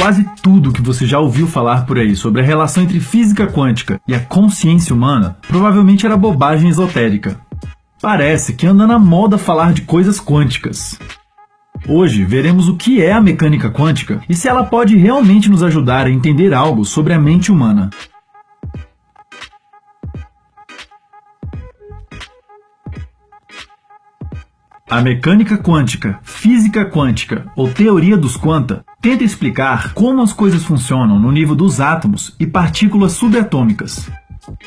Quase tudo que você já ouviu falar por aí sobre a relação entre física quântica e a consciência humana provavelmente era bobagem esotérica. Parece que anda na moda falar de coisas quânticas. Hoje veremos o que é a mecânica quântica e se ela pode realmente nos ajudar a entender algo sobre a mente humana. A mecânica quântica, física quântica ou teoria dos quanta tenta explicar como as coisas funcionam no nível dos átomos e partículas subatômicas.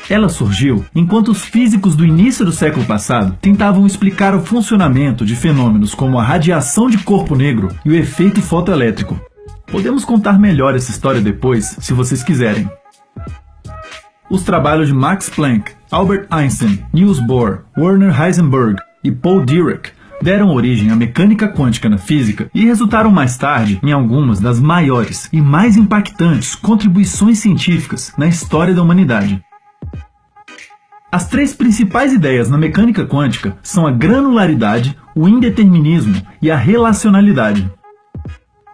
Ela surgiu enquanto os físicos do início do século passado tentavam explicar o funcionamento de fenômenos como a radiação de corpo negro e o efeito fotoelétrico. Podemos contar melhor essa história depois, se vocês quiserem. Os trabalhos de Max Planck, Albert Einstein, Niels Bohr, Werner Heisenberg e Paul Dirac deram origem à mecânica quântica na física e resultaram mais tarde em algumas das maiores e mais impactantes contribuições científicas na história da humanidade. As três principais ideias na mecânica quântica são a granularidade, o indeterminismo e a relacionalidade.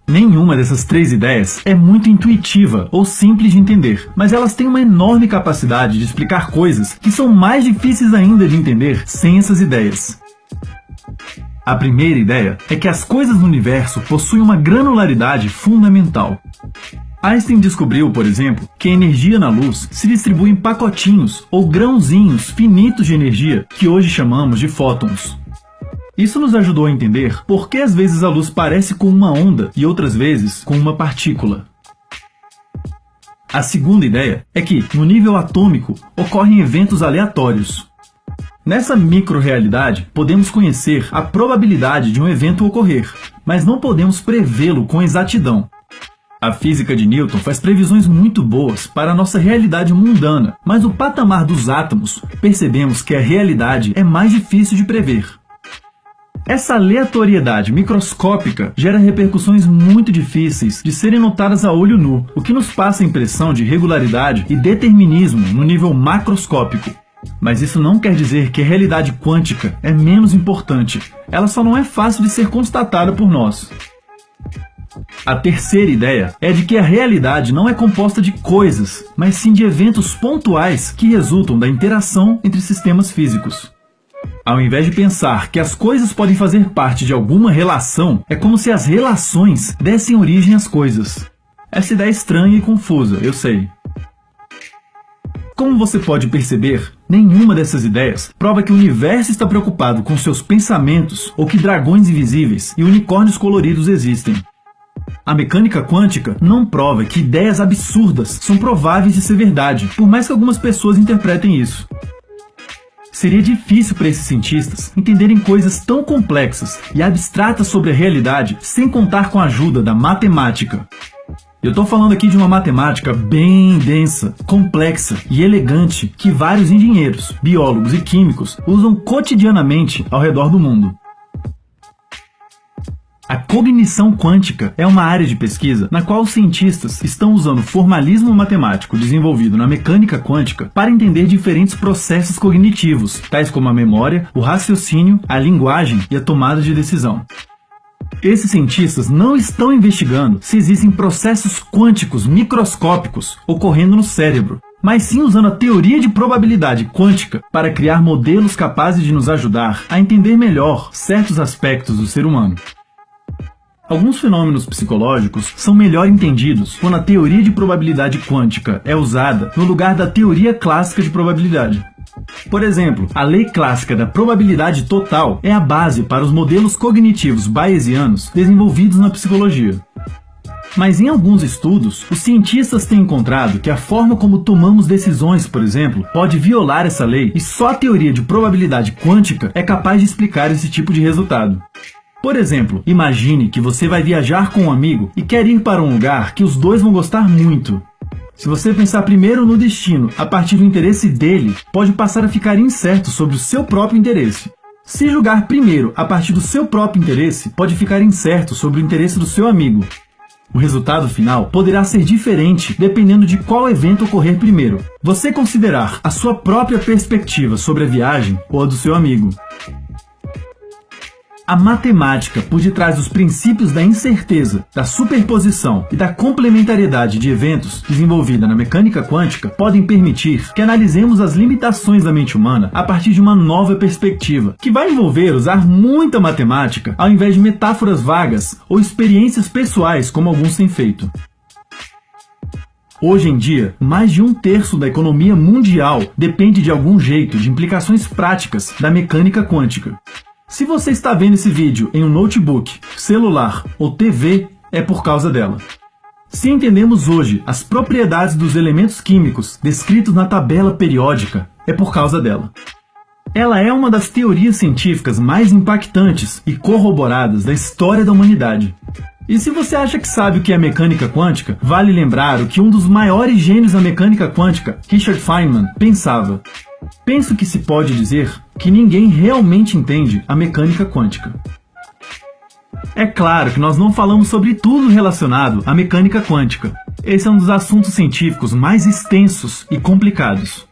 Nenhuma dessas três ideias é muito intuitiva ou simples de entender, mas elas têm uma enorme capacidade de explicar coisas que são mais difíceis ainda de entender sem essas ideias. A primeira ideia é que as coisas no universo possuem uma granularidade fundamental. Einstein descobriu, por exemplo, que a energia na luz se distribui em pacotinhos ou grãozinhos finitos de energia que hoje chamamos de fótons. Isso nos ajudou a entender por que às vezes a luz parece com uma onda e outras vezes com uma partícula. A segunda ideia é que, no nível atômico, ocorrem eventos aleatórios. Nessa micro-realidade, podemos conhecer a probabilidade de um evento ocorrer, mas não podemos prevê-lo com exatidão. A física de Newton faz previsões muito boas para a nossa realidade mundana, mas no patamar dos átomos, percebemos que a realidade é mais difícil de prever. Essa aleatoriedade microscópica gera repercussões muito difíceis de serem notadas a olho nu, o que nos passa a impressão de regularidade e determinismo no nível macroscópico. Mas isso não quer dizer que a realidade quântica é menos importante, ela só não é fácil de ser constatada por nós. A terceira ideia é de que a realidade não é composta de coisas, mas sim de eventos pontuais que resultam da interação entre sistemas físicos. Ao invés de pensar que as coisas podem fazer parte de alguma relação, é como se as relações dessem origem às coisas. Essa ideia é estranha e confusa, eu sei. Como você pode perceber, nenhuma dessas ideias prova que o universo está preocupado com seus pensamentos ou que dragões invisíveis e unicórnios coloridos existem. A mecânica quântica não prova que ideias absurdas são prováveis de ser verdade, por mais que algumas pessoas interpretem isso. Seria difícil para esses cientistas entenderem coisas tão complexas e abstratas sobre a realidade sem contar com a ajuda da matemática. Eu estou falando aqui de uma matemática bem densa, complexa e elegante que vários engenheiros, biólogos e químicos usam cotidianamente ao redor do mundo. A cognição quântica é uma área de pesquisa na qual os cientistas estão usando o formalismo matemático desenvolvido na mecânica quântica para entender diferentes processos cognitivos, tais como a memória, o raciocínio, a linguagem e a tomada de decisão. Esses cientistas não estão investigando se existem processos quânticos microscópicos ocorrendo no cérebro, mas sim usando a teoria de probabilidade quântica para criar modelos capazes de nos ajudar a entender melhor certos aspectos do ser humano. Alguns fenômenos psicológicos são melhor entendidos quando a teoria de probabilidade quântica é usada no lugar da teoria clássica de probabilidade. Por exemplo, a lei clássica da probabilidade total é a base para os modelos cognitivos bayesianos desenvolvidos na psicologia. Mas em alguns estudos, os cientistas têm encontrado que a forma como tomamos decisões, por exemplo, pode violar essa lei e só a teoria de probabilidade quântica é capaz de explicar esse tipo de resultado. Por exemplo, imagine que você vai viajar com um amigo e quer ir para um lugar que os dois vão gostar muito. Se você pensar primeiro no destino a partir do interesse dele, pode passar a ficar incerto sobre o seu próprio interesse. Se julgar primeiro a partir do seu próprio interesse, pode ficar incerto sobre o interesse do seu amigo. O resultado final poderá ser diferente dependendo de qual evento ocorrer primeiro. Você considerar a sua própria perspectiva sobre a viagem ou a do seu amigo. A matemática por detrás dos princípios da incerteza, da superposição e da complementariedade de eventos desenvolvida na mecânica quântica podem permitir que analisemos as limitações da mente humana a partir de uma nova perspectiva, que vai envolver usar muita matemática ao invés de metáforas vagas ou experiências pessoais como alguns têm feito. Hoje em dia, mais de 1/3 da economia mundial depende de algum jeito de implicações práticas da mecânica quântica. Se você está vendo esse vídeo em um notebook, celular ou TV, é por causa dela. Se entendemos hoje as propriedades dos elementos químicos descritos na tabela periódica, é por causa dela. Ela é uma das teorias científicas mais impactantes e corroboradas da história da humanidade. E se você acha que sabe o que é mecânica quântica, vale lembrar o que um dos maiores gênios da mecânica quântica, Richard Feynman, pensava. Penso que se pode dizer que ninguém realmente entende a mecânica quântica. É claro que nós não falamos sobre tudo relacionado à mecânica quântica. Esse é um dos assuntos científicos mais extensos e complicados.